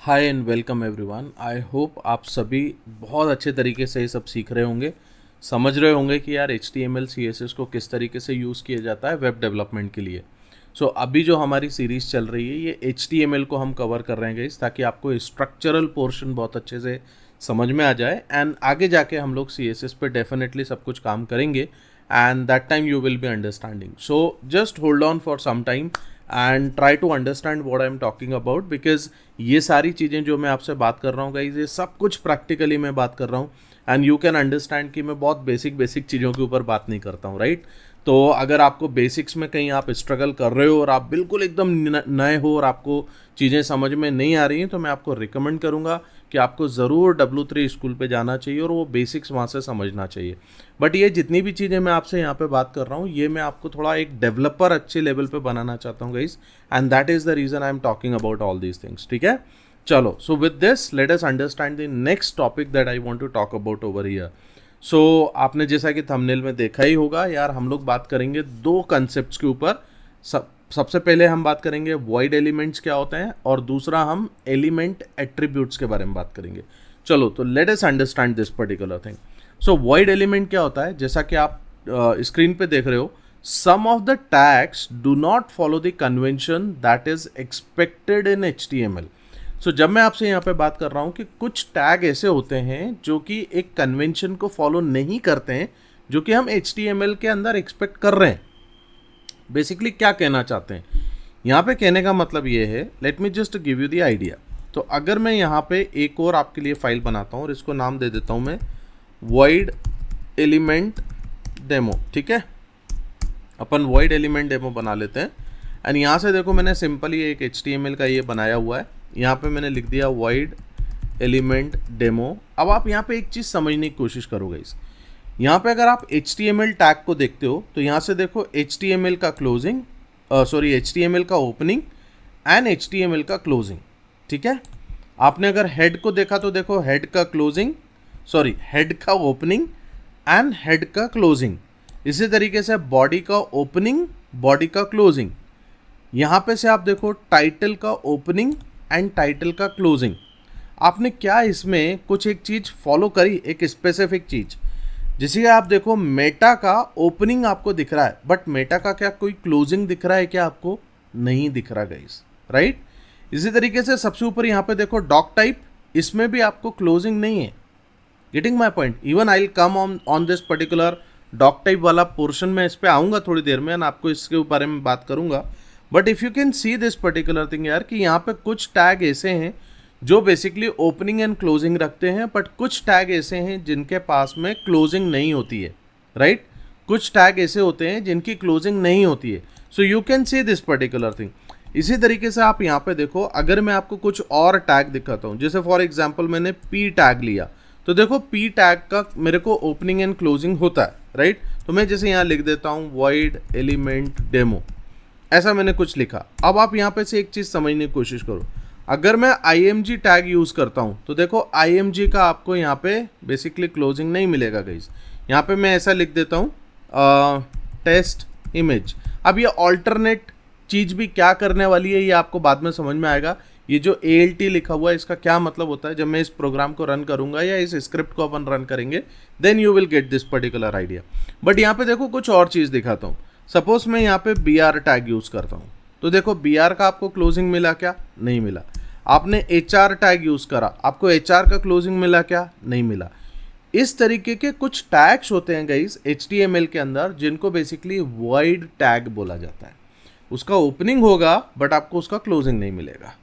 Hi and welcome everyone. I hope आप सभी बहुत अच्छे तरीके से ये सब सीख रहे होंगे, समझ रहे होंगे कि यार HTML CSS को किस तरीके से यूज़ किया जाता है वेब डेवलपमेंट के लिए। अभी जो हमारी सीरीज़ चल रही है ये HTML को हम कवर कर रहे हैं गाइस, ताकि आपको स्ट्रक्चरल पोर्शन बहुत अच्छे से समझ में आ जाए एंड आगे जाके हम लोग CSS पे डेफिनेटली सब कुछ काम करेंगे and that time you will be understanding. So just hold on for some time and try to understand what I am talking about, because ये सारी चीज़ें जो मैं आपसे बात कर रहा हूँ गाइज, ये सब कुछ प्रैक्टिकली मैं बात कर रहा हूँ एंड यू कैन अंडरस्टैंड कि मैं बहुत बेसिक चीज़ों के ऊपर बात नहीं करता हूँ, राइट। तो अगर आपको बेसिक्स में कहीं आप स्ट्रगल कर रहे हो और आप बिल्कुल एकदम नए हो और आपको चीज़ें समझ में नहीं आ रही हैं, तो मैं आपको रिकमेंड करूँगा कि आपको ज़रूर W3 स्कूल पे जाना चाहिए और वो बेसिक्स वहाँ से समझना चाहिए। बट ये जितनी भी चीज़ें मैं आपसे यहाँ पे बात कर रहा हूँ, ये मैं आपको थोड़ा एक डेवलपर अच्छे लेवल पे बनाना चाहता हूँ guys, and that is the reason I am talking about all these things. ठीक है, चलो, so with this let us understand the next topic that I want to talk about over here. आपने जैसा कि थंबनेल में देखा ही होगा यार, हम लोग बात करेंगे दो कंसेप्ट्स के ऊपर। सबसे पहले हम बात करेंगे वॉइड एलिमेंट्स क्या होते हैं, और दूसरा हम एलिमेंट एट्रीब्यूट्स के बारे में बात करेंगे। चलो, तो late us understand this particular thing. Void element क्या होता है, जैसा कि आप स्क्रीन पे देख रहे हो, some of the tags do not follow the convention that is expected in HTML। जब मैं आपसे यहाँ पे बात कर रहा हूँ कि कुछ टैग ऐसे होते हैं जो कि एक कन्वेंशन को फॉलो नहीं करते हैं, जो कि हम HTML के अंदर एक्सपेक्ट कर रहे हैं। बेसिकली क्या कहना चाहते हैं यहाँ पे, कहने का मतलब ये है, let me just give you the idea. तो अगर मैं यहाँ पे एक और आपके लिए फाइल बनाता हूँ और इसको नाम दे देता हूँ मैं void element demo। ठीक है, अपन void element demo बना लेते हैं एंड यहाँ से देखो मैंने सिंपली एक HTML का ये बनाया हुआ है। यहाँ पे मैंने लिख दिया void element demo। अब आप यहाँ पे एक चीज़ समझने की कोशिश करोगे, यहाँ पे अगर आप HTML टैग को देखते हो तो यहाँ से देखो HTML का क्लोजिंग, HTML का ओपनिंग एंड HTML का क्लोजिंग। ठीक है, आपने अगर हेड को देखा तो देखो हेड का क्लोजिंग, हेड का ओपनिंग एंड हेड का क्लोजिंग। इसी तरीके से बॉडी का ओपनिंग, बॉडी का क्लोजिंग। यहाँ पे से आप देखो टाइटल का ओपनिंग एंड टाइटल का क्लोजिंग। आपने क्या इसमें कुछ एक चीज़ फॉलो करी, एक स्पेसिफिक चीज़, जैसे कि आप देखो मेटा का ओपनिंग आपको दिख रहा है, बट मेटा का क्या कोई क्लोजिंग दिख रहा है क्या आपको? नहीं दिख रहा गाइस, राइट। इसी तरीके से सबसे ऊपर यहाँ पे देखो डॉक टाइप, इसमें भी आपको क्लोजिंग नहीं है। Getting my point? Even I will come on this particular doc type वाला पोर्शन में, इस पर आऊँगा थोड़ी देर में, आपको इसके बारे में बात करूँगा। But if you can see this particular thing यार, कि यहाँ पे कुछ टैग ऐसे हैं जो बेसिकली ओपनिंग एंड क्लोजिंग रखते हैं, बट कुछ टैग ऐसे हैं जिनके पास में क्लोजिंग नहीं होती है, राइट। कुछ टैग ऐसे होते हैं जिनकी क्लोजिंग नहीं होती है। You can see this particular thing. इसी तरीके से आप यहाँ पे देखो, अगर मैं आपको कुछ और टैग दिखाता हूँ, जैसे फॉर एग्जाम्पल मैंने P टैग लिया, तो देखो P टैग का मेरे को ओपनिंग एंड क्लोजिंग होता है, राइट। तो मैं जैसे यहाँ लिख देता हूँ void element demo, ऐसा मैंने कुछ लिखा। अब आप यहाँ पे से एक चीज़ समझने की कोशिश करो, अगर मैं IMG टैग यूज़ करता हूँ तो देखो IMG का आपको यहाँ पे बेसिकली क्लोजिंग नहीं मिलेगा गाइस। यहाँ पे मैं ऐसा लिख देता हूँ टेस्ट इमेज। अब ये ऑल्टरनेट चीज़ भी क्या करने वाली है ये आपको बाद में समझ में आएगा। ये जो ALT लिखा हुआ है इसका क्या मतलब होता है, जब मैं इस प्रोग्राम को रन करूँगा या इस स्क्रिप्ट को अपन रन करेंगे, then you will get this particular idea. But यहाँ पे देखो कुछ और चीज़ दिखाता हूँ। सपोज मैं यहाँ पे BR टैग यूज़ करता हूँ, तो देखो BR का आपको क्लोजिंग मिला क्या? नहीं मिला। आपने HR टैग यूज़ करा, आपको HR का क्लोजिंग मिला क्या? नहीं मिला। इस तरीके के कुछ टैग्स होते हैं गाइस HTML के अंदर, जिनको बेसिकली वॉइड टैग बोला जाता है। उसका ओपनिंग होगा बट आपको उसका क्लोजिंग नहीं मिलेगा।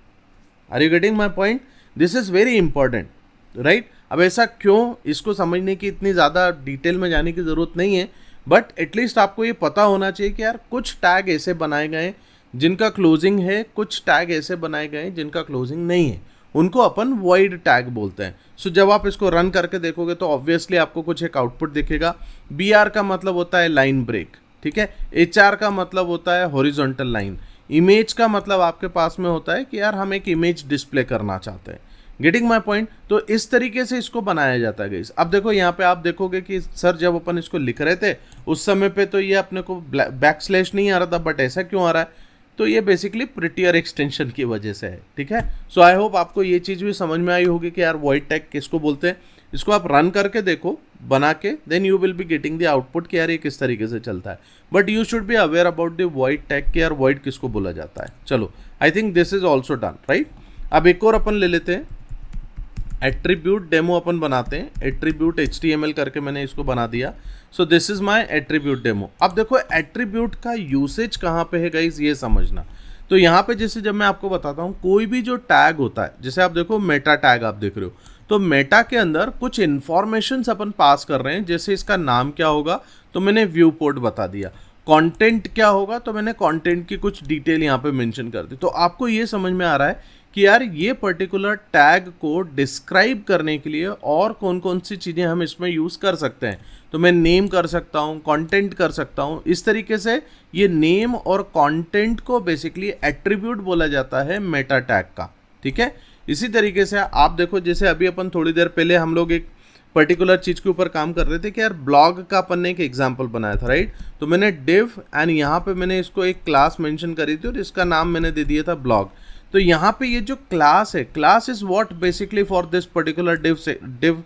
Are you getting my point? This is very important, right. अब ऐसा क्यों, इसको समझने की इतनी ज़्यादा डिटेल में जाने की ज़रूरत नहीं है, बट एटलीस्ट आपको ये पता होना चाहिए कि यार कुछ टैग ऐसे बनाए गए जिनका क्लोजिंग है, कुछ टैग ऐसे बनाए गए जिनका क्लोजिंग नहीं है, उनको अपन वॉइड टैग बोलते हैं। जब आप इसको रन करके देखोगे तो ऑब्वियसली आपको कुछ एक आउटपुट दिखेगा। BR का मतलब होता है लाइन ब्रेक, ठीक है। HR का मतलब होता है हॉरिजॉन्टल लाइन। इमेज का मतलब आपके पास में होता है कि यार हम एक इमेज डिस्प्ले करना चाहते हैं। Getting my point? तो इस तरीके से इसको बनाया जाता है गाइस। अब देखो यहाँ पे आप देखोगे कि सर जब अपन इसको लिख रहे थे उस समय पे तो ये अपने को बैक स्लैश नहीं आ रहा था, बट ऐसा क्यों आ रहा है? तो ये बेसिकली प्रिटियर एक्सटेंशन की वजह से है, ठीक है। सो आई होप आपको ये चीज़ भी समझ में आई होगी कि यार वॉइड टैग किसको बोलते हैं। इसको आप रन करके देखो बना के, then you will be getting the output कि यार ये किस तरीके से चलता है। But you should be aware about the void tag कि यार वॉइड किसको बोला जाता है। चलो, I think this is also done, right. अब एक और अपन ले लेते हैं, एट्रीब्यूट डेमो अपन बनाते हैं। एट्रीब्यूट HTML करके मैंने इसको बना दिया। So this is my attribute demo. अब देखो एट्रीब्यूट का यूसेज कहाँ पे है गाइज, ये समझना। तो यहाँ पे जैसे जब मैं आपको बताता हूँ कोई भी जो टैग होता है, जैसे आप देखो मेटा टैग आप देख रहे हो, तो मेटा के अंदर कुछ इन्फॉर्मेशन अपन पास कर रहे हैं। जैसे इसका नाम क्या होगा तो मैंने व्यू पोर्ट बता दिया, कंटेंट क्या होगा तो मैंने कंटेंट की कुछ डिटेल यहाँ पे मेंशन कर दी। तो आपको ये समझ में आ रहा है कि यार ये पर्टिकुलर टैग को डिस्क्राइब करने के लिए और कौन कौन सी चीज़ें हम इसमें यूज़ कर सकते हैं। तो मैं नेम कर सकता हूँ, कंटेंट कर सकता हूँ। इस तरीके से ये नेम और कंटेंट को बेसिकली एट्रीब्यूट बोला जाता है मेटा टैग का, ठीक है। इसी तरीके से आप देखो, जैसे अभी अपन थोड़ी देर पहले हम लोग एक पर्टिकुलर चीज़ के ऊपर काम कर रहे थे कि यार ब्लॉग का अपन ने एक एग्जांपल बनाया था, राइट। तो मैंने डिव एंड यहाँ पे मैंने इसको एक क्लास मेंशन करी थी और इसका नाम मैंने दे दिया था ब्लॉग। तो यहाँ पे ये जो क्लास है, class is what basically for this particular div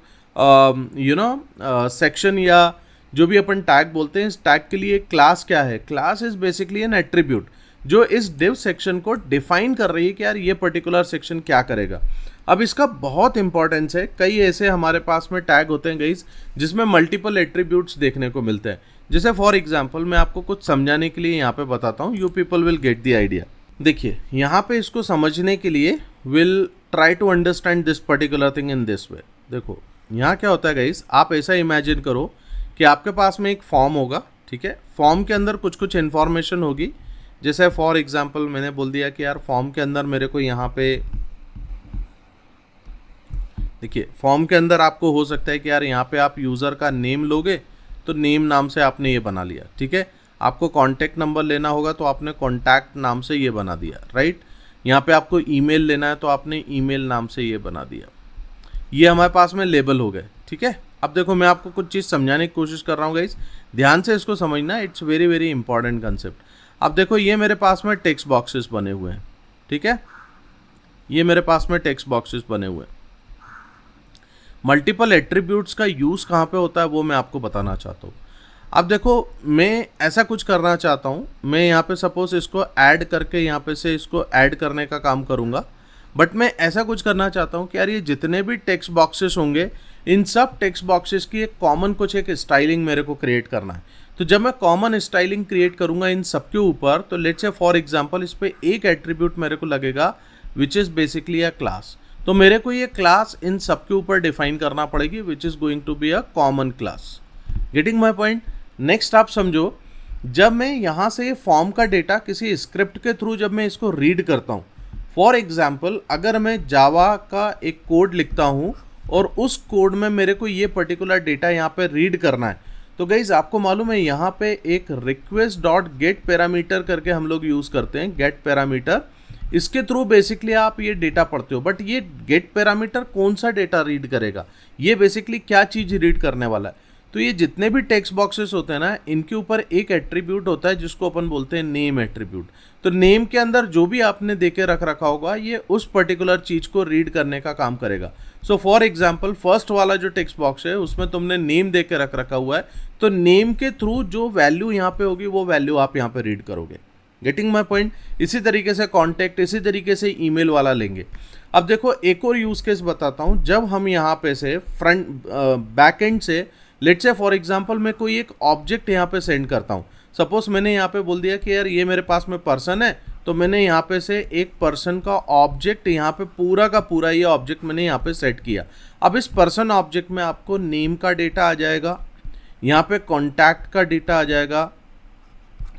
section या जो भी अपन टैग बोलते हैं, इस टैग के लिए क्लास क्या है। Class is basically N attribute जो इस डिव सेक्शन को डिफाइन कर रही है कि यार ये पर्टिकुलर सेक्शन क्या करेगा। अब इसका बहुत इंपॉर्टेंस है। कई ऐसे हमारे पास में टैग होते हैं गाइस जिसमें मल्टीपल एट्रीब्यूट्स देखने को मिलते हैं। जैसे फॉर एग्जांपल मैं आपको कुछ समझाने के लिए यहाँ पे बताता हूँ, you people will get the idea. देखिए यहाँ पे इसको समझने के लिए will try to understand this particular thing in this way. देखो यहाँ क्या होता है गाइस, आप ऐसा इमेजिन करो कि आपके पास में एक फॉर्म होगा, ठीक है। फॉर्म के अंदर कुछ कुछ इन्फॉर्मेशन होगी। जैसे फॉर एग्जांपल मैंने बोल दिया कि यार फॉर्म के अंदर मेरे को यहाँ पे देखिए, फॉर्म के अंदर आपको हो सकता है कि यार यहाँ पे आप यूज़र का नेम लोगे तो नेम नाम से आपने ये बना लिया, ठीक है। आपको कॉन्टैक्ट नंबर लेना होगा तो आपने कॉन्टैक्ट नाम से ये बना दिया, राइट। यहाँ पे आपको ईमेल लेना है तो आपने ईमेल नाम से ये बना दिया। ये हमारे पास में लेबल हो गए, ठीक है। अब देखो मैं आपको कुछ चीज़ समझाने की कोशिश कर रहा हूँ गाइस, ध्यान से इसको समझना, it's very very important concept. अब देखो ये मेरे पास में टेक्स्ट बॉक्सेस बने हुए हैं, ठीक है। ये मेरे पास में टेक्स्ट बॉक्सेस बने हुए हैं। मल्टीपल एट्रीब्यूट्स का यूज़ कहाँ पे होता है वो मैं आपको बताना चाहता हूँ। अब देखो मैं ऐसा कुछ करना चाहता हूँ, मैं यहाँ पे सपोज इसको ऐड करके यहाँ पे से इसको ऐड करने का काम करूँगा। बट मैं ऐसा कुछ करना चाहता हूँ कि यार ये जितने भी टेक्स्ट बॉक्सेस होंगे इन सब टेक्स्ट बॉक्सेस की एक कॉमन कुछ एक स्टाइलिंग मेरे को क्रिएट करना है। तो जब मैं कॉमन स्टाइलिंग क्रिएट करूँगा इन सब के ऊपर, तो लेट्स से फॉर एग्जांपल इस पर एक एट्रीब्यूट मेरे को लगेगा which is basically a class. तो मेरे को ये क्लास इन सब के ऊपर डिफाइन करना पड़ेगी which is going to be a common class. Getting my point. Next आप समझो, जब मैं यहाँ से फॉर्म का डेटा किसी स्क्रिप्ट के थ्रू जब मैं इसको रीड करता हूँ, फॉर एग्जाम्पल अगर मैं जावा का एक कोड लिखता हूँ और उस कोड में मेरे को ये पर्टिकुलर डेटा यहाँ पे रीड करना है, तो गाइज आपको मालूम है यहाँ पे एक रिक्वेस्ट डॉट गेट पैरामीटर करके हम लोग यूज़ करते हैं, गेट पैरामीटर। इसके थ्रू बेसिकली आप ये डेटा पढ़ते हो। बट ये गेट पैरामीटर कौन सा डेटा रीड करेगा, ये बेसिकली क्या चीज़ रीड करने वाला है। तो ये जितने भी टेक्स्ट बॉक्सेस होते हैं ना, इनके ऊपर एक एट्रीब्यूट होता है जिसको अपन बोलते हैं नेम एट्रीब्यूट। तो नेम के अंदर जो भी आपने देके रख रखा होगा ये उस पर्टिकुलर चीज़ को रीड करने का काम करेगा। सो फॉर एग्जांपल फर्स्ट वाला जो टेक्स्ट बॉक्स है उसमें तुमने नेम दे के रख रखा हुआ है, तो नेम के थ्रू जो वैल्यू यहाँ पे होगी वो वैल्यू आप यहाँ पे रीड करोगे। Getting my point. इसी तरीके से कॉन्टैक्ट, इसी तरीके से ईमेल वाला लेंगे। अब देखो एक और यूज़ केस बताता हूँ। जब हम यहाँ पे से फ्रंट बैक एंड से लेट्स से फॉर एग्जांपल मैं कोई एक ऑब्जेक्ट यहाँ पे सेंड करता हूँ। सपोज मैंने यहाँ पे बोल दिया कि यार ये मेरे पास में पर्सन है, तो मैंने यहाँ पे से एक पर्सन का ऑब्जेक्ट यहाँ पे पूरा का पूरा ये ऑब्जेक्ट मैंने यहाँ पे सेट किया। अब इस पर्सन ऑब्जेक्ट में आपको नेम का डेटा आ जाएगा, यहाँ पे कॉन्टैक्ट का डेटा आ जाएगा,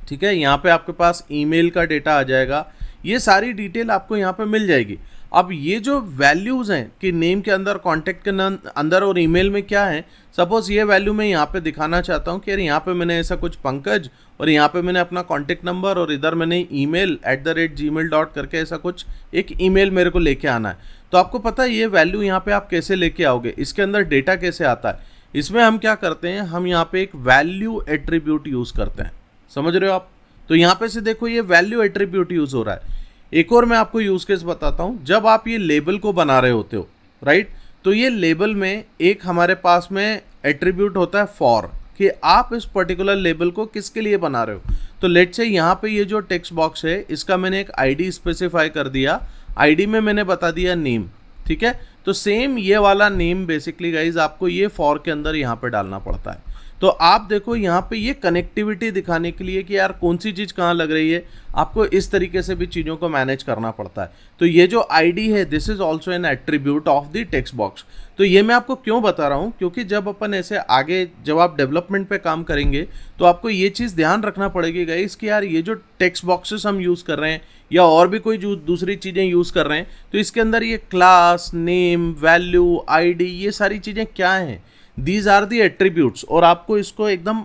ठीक है। यहाँ पे आपके पास ईमेल का डेटा आ जाएगा, ये सारी डिटेल आपको यहाँ पे मिल जाएगी। अब ये जो वैल्यूज़ हैं कि नेम के अंदर, कॉन्टैक्ट के अंदर और ईमेल में क्या है, सपोज ये वैल्यू मैं यहाँ पे दिखाना चाहता हूँ कि यार यहाँ पे मैंने ऐसा कुछ पंकज और यहाँ पे मैंने अपना कॉन्टैक्ट नंबर और इधर मैंने ईमेल @gmail करके ऐसा कुछ एक ईमेल मेरे को लेके आना है। तो आपको पता है ये वैल्यू यहाँ पे आप कैसे लेके आओगे, इसके अंदर डेटा कैसे आता है। इसमें हम क्या करते हैं, हम यहाँ पे एक वैल्यू एट्रीब्यूट यूज़ करते हैं। समझ रहे हो आप, तो यहाँ पे से देखो ये वैल्यू एट्रीब्यूट यूज हो रहा है। एक और मैं आपको यूज केस बताता हूँ, जब आप ये लेबल को बना रहे होते हो राइट, तो ये लेबल में एक हमारे पास में एट्रीब्यूट होता है फॉर, कि आप इस पर्टिकुलर लेबल को किसके लिए बना रहे हो। तो लेट्स से यहाँ पे ये जो टेक्स्ट बॉक्स है इसका मैंने एक आईडी स्पेसिफाई कर दिया, आईडी में मैंने बता दिया नेम, ठीक है। तो सेम ये वाला नेम बेसिकली गाइज आपको ये फॉर के अंदर यहाँ पे डालना पड़ता है। तो आप देखो यहाँ पे ये कनेक्टिविटी दिखाने के लिए कि यार कौन सी चीज़ कहाँ लग रही है, आपको इस तरीके से भी चीज़ों को मैनेज करना पड़ता है। तो ये जो आईडी है this is also an attribute of the text box. तो ये मैं आपको क्यों बता रहा हूँ, क्योंकि जब अपन ऐसे आगे जब आप डेवलपमेंट पे काम करेंगे तो आपको ये चीज़ ध्यान रखना पड़ेगी गाइस कि यार ये जो टेक्स्ट बॉक्सेस हम यूज़ कर रहे हैं या और भी कोई जो दूसरी चीज़ें यूज़ कर रहे हैं, तो इसके अंदर ये क्लास, नेम, वैल्यू, आईडी, ये सारी चीज़ें क्या हैं, दीज आर दी एट्रीब्यूट्स। और आपको इसको एकदम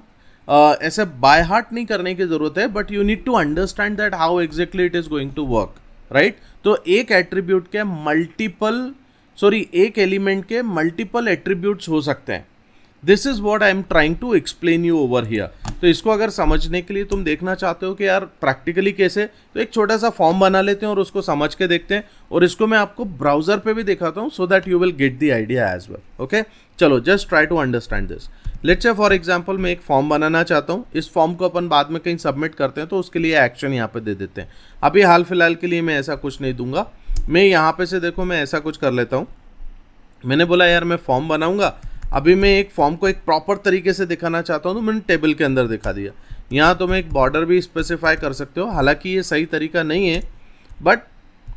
ऐसे बाय हार्ट नहीं करने की ज़रूरत है, but you need to understand that how exactly it is going to work, right. तो एक एट्रीब्यूट के एक एलिमेंट के मल्टीपल एट्रीब्यूट्स हो सकते हैं। This is what I am trying to explain you over here. तो इसको अगर समझने के लिए तुम देखना चाहते हो कि यार प्रैक्टिकली कैसे, तो एक छोटा सा फॉर्म बना लेते हैं और उसको समझ के देखते हैं, और इसको मैं आपको ब्राउजर पे भी दिखाता हूँ so that you will get the idea as well. Okay, चलो just try to understand this. Let's say for example मैं एक फॉर्म बनाना चाहता हूँ, इस फॉर्म को अपन बाद में कहीं सबमिट करते हैं तो उसके लिए एक्शन यहाँ पे दे देते हैं। अभी हाल फिलहाल के लिए मैं ऐसा कुछ नहीं दूंगा, मैं यहाँ पे से देखो मैं ऐसा कुछ कर लेता हूँ। मैंने बोला यार मैं फॉर्म बनाऊंगा, अभी मैं एक फॉर्म को एक प्रॉपर तरीके से दिखाना चाहता हूँ, तो मैंने टेबल के अंदर दिखा दिया। यहाँ तो मैं एक बॉर्डर भी स्पेसिफाई कर सकते हो, हालांकि ये सही तरीका नहीं है, but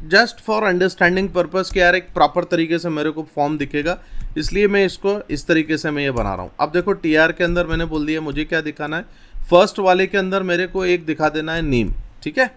just for understanding purpose कि यार एक प्रॉपर तरीके से मेरे को फॉर्म दिखेगा, इसलिए मैं इसको इस तरीके से मैं ये बना रहा हूँ। अब देखो टीआर के अंदर मैंने बोल दिया मुझे क्या दिखाना है, फर्स्ट वाले के अंदर मेरे को एक दिखा देना है नेम, ठीक है,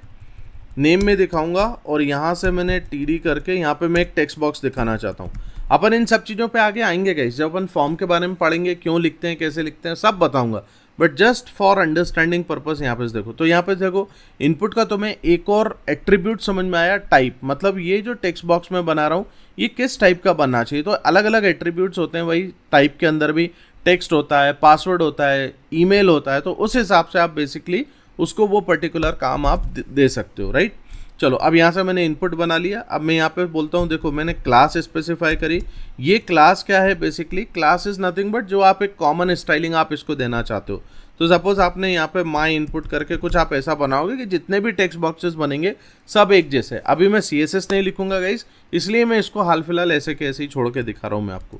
नेम में दिखाऊंगा, और यहाँ से मैंने टीडी करके यहाँ पे मैं एक टेक्स्ट बॉक्स दिखाना चाहता हूँ। अपन इन सब चीज़ों पे आगे आएंगे गाइस, जब अपन फॉर्म के बारे में पढ़ेंगे, क्यों लिखते हैं, कैसे लिखते हैं, सब बताऊंगा, but just for understanding purpose यहाँ पे देखो। तो यहाँ पे देखो इनपुट का तो मैं एक और एट्रीब्यूट समझ में आया, टाइप, मतलब ये जो टेक्स्ट बॉक्स में बना रहा हूँ ये किस टाइप का बनना चाहिए। तो अलग अलग एट्रीब्यूट्स होते हैं, वही टाइप के अंदर भी टेक्स्ट होता है, पासवर्ड होता है, ईमेल होता है, तो उस हिसाब से आप बेसिकली उसको वो पर्टिकुलर काम आप दे सकते हो, राइट। चलो अब यहाँ से मैंने इनपुट बना लिया, अब मैं यहाँ पे बोलता हूँ देखो मैंने क्लास स्पेसिफाई करी। ये क्लास क्या है, basically class is nothing but जो आप एक कॉमन स्टाइलिंग आप इसको देना चाहते हो। तो सपोज आपने यहाँ पे माई इनपुट करके कुछ आप ऐसा बनाओगे कि जितने भी टेक्स्ट बॉक्सेस बनेंगे सब एक जैसे। अभी मैं CSS नहीं लिखूंगा गाइस, इसलिए मैं इसको हाल फिलहाल ऐसे के ऐसे ही छोड़ के दिखा रहा हूँ मैं आपको।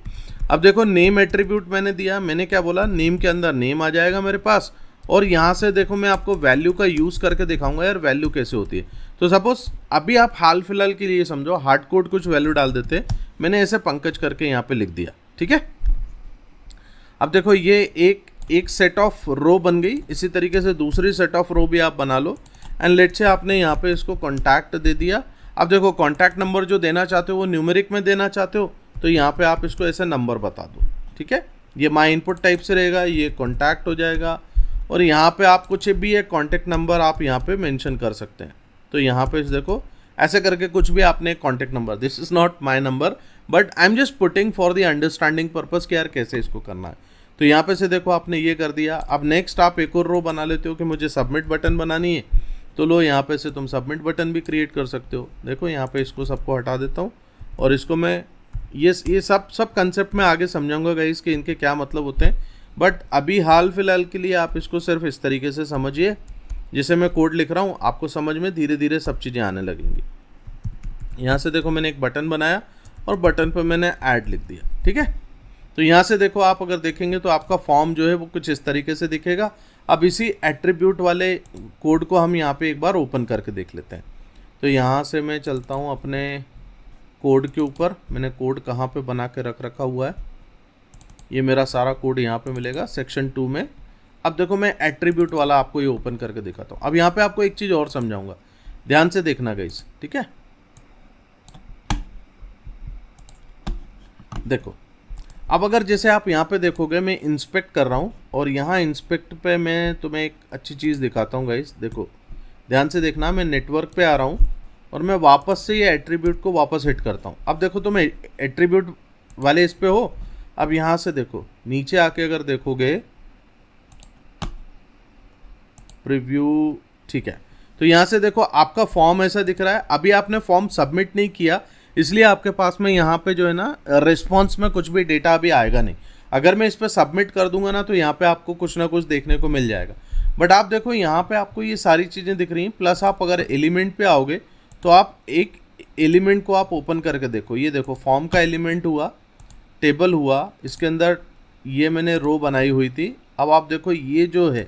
अब देखो नेम एट्रीब्यूट मैंने दिया, मैंने क्या बोला, नेम के अंदर नेम आ जाएगा मेरे पास, और यहाँ से देखो मैं आपको वैल्यू का यूज़ करके दिखाऊंगा यार वैल्यू कैसे होती है। तो सपोज अभी आप हाल फिलहाल के लिए समझो हार्ड कोड कुछ वैल्यू डाल देते, मैंने ऐसे पंकज करके यहाँ पे लिख दिया, ठीक है। अब देखो ये एक सेट ऑफ रो बन गई, इसी तरीके से दूसरी सेट ऑफ रो भी आप बना लो, एंड लेट से आपने यहाँ पे इसको कॉन्टैक्ट दे दिया। अब देखो कॉन्टैक्ट नंबर जो देना चाहते हो वो न्यूमेरिक में देना चाहते हो, तो यहाँ पे आप इसको ऐसे नंबर बता दो, ठीक है। ये माई इनपुट टाइप से रहेगा, ये कॉन्टैक्ट हो जाएगा, और यहाँ पे आप कुछ भी एक कॉन्टैक्ट नंबर आप यहाँ पे मेंशन कर सकते हैं। तो यहाँ पे देखो ऐसे करके कुछ भी आपने contact number, this is not my number but I am just putting for the understanding purpose कि यार कैसे इसको करना है। तो यहाँ पे से देखो आपने ये कर दिया। अब नेक्स्ट आप एक और रो बना लेते हो कि मुझे सबमिट बटन बनानी है, तो लो यहाँ पे से तुम सबमिट बटन भी क्रिएट कर सकते हो। देखो यहाँ पे इसको सबको हटा देता हूँ, और इसको मैं ये सब कंसेप्ट में आगे समझाऊंगा गाइस कि इनके क्या मतलब होते हैं, बट अभी हाल फिलहाल के लिए आप इसको सिर्फ इस तरीके से समझिए, जिसे मैं कोड लिख रहा हूँ आपको समझ में धीरे धीरे सब चीज़ें आने लगेंगी। यहाँ से देखो मैंने एक बटन बनाया और बटन पर मैंने ऐड लिख दिया, ठीक है। तो यहाँ से देखो आप अगर देखेंगे तो आपका फॉर्म जो है वो कुछ इस तरीके से दिखेगा। अब इसी एट्रीब्यूट वाले कोड को हम यहाँ पे एक बार ओपन करके देख लेते हैं। तो यहाँ से मैं चलता हूँ अपने कोड के ऊपर, मैंने कोड कहाँ पे बना के रखा हुआ है, ये मेरा सारा कोड यहाँ पे मिलेगा सेक्शन 2 में। अब देखो मैं एट्रीब्यूट वाला आपको ये ओपन करके दिखाता हूँ। अब यहाँ पे आपको एक चीज़ और समझाऊंगा, ध्यान से देखना गाइस, ठीक है। देखो अब अगर जैसे आप यहाँ पे देखोगे मैं इंस्पेक्ट कर रहा हूँ, और यहाँ इंस्पेक्ट पे मैं तुम्हें एक अच्छी चीज़ दिखाता हूँ गाइस। देखो ध्यान से देखना, मैं नेटवर्क पे आ रहा हूँ और मैं वापस से ये एट्रीब्यूट को वापस हिट करता हूँ। अब देखो तुम एट्रीब्यूट वाले इस पे हो। अब यहाँ से देखो नीचे आके अगर देखोगे प्रीव्यू ठीक है, तो यहाँ से देखो आपका फॉर्म ऐसा दिख रहा है। अभी आपने फॉर्म सबमिट नहीं किया, इसलिए आपके पास में यहाँ पे जो है ना रिस्पॉन्स में कुछ भी डेटा अभी आएगा नहीं। अगर मैं इस पर सबमिट कर दूंगा ना तो यहाँ पे आपको कुछ ना कुछ देखने को मिल जाएगा। बट आप देखो यहाँ पे आपको ये सारी चीज़ें दिख रही हैं। प्लस आप अगर एलिमेंट पे आओगे तो आप एक एलिमेंट को आप ओपन करके देखो। ये देखो फॉर्म का एलिमेंट हुआ, टेबल हुआ, इसके अंदर ये मैंने रो बनाई हुई थी। अब आप देखो ये जो है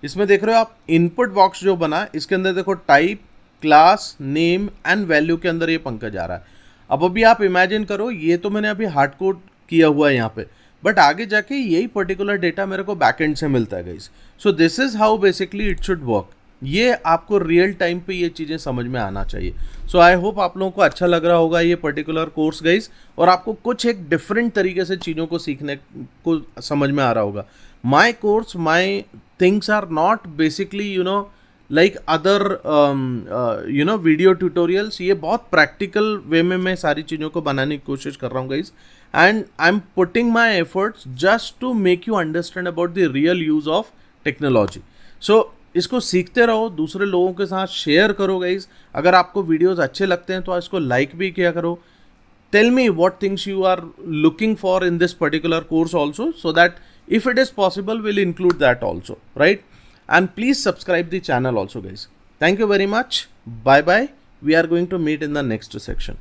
इसमें देख रहे हो आप इनपुट बॉक्स जो बना, इसके अंदर देखो type, class, name and value के अंदर ये पंकज आ रहा है। अब अभी आप इमेजिन करो, ये तो मैंने अभी हार्ड कोड किया हुआ है यहाँ पे, बट आगे जाके यही पर्टिकुलर डेटा मेरे को बैकएंड से मिलता है guys. So this is how basically it should work. ये आपको रियल टाइम पे ये चीज़ें समझ में आना चाहिए। सो आई होप आप लोगों को अच्छा लग रहा होगा ये पर्टिकुलर कोर्स गाइस, और आपको कुछ एक डिफरेंट तरीके से चीज़ों को सीखने को समझ में आ रहा होगा। My course, my things are not basically like other video tutorials. ये बहुत प्रैक्टिकल वे में मैं सारी चीज़ों को बनाने की कोशिश कर रहा हूँ guys, and I am putting my efforts just to make you understand about the real use of technology. So इसको सीखते रहो, दूसरे लोगों के साथ शेयर करो गाइज। अगर आपको वीडियोज़ अच्छे लगते हैं तो इसको लाइक भी किया करो। Tell me what things you are looking for in this particular course also, so that if it is possible, we'll include that also, right? And please subscribe the channel also, guys. Thank you very much. Bye bye. We are going to meet in the next section.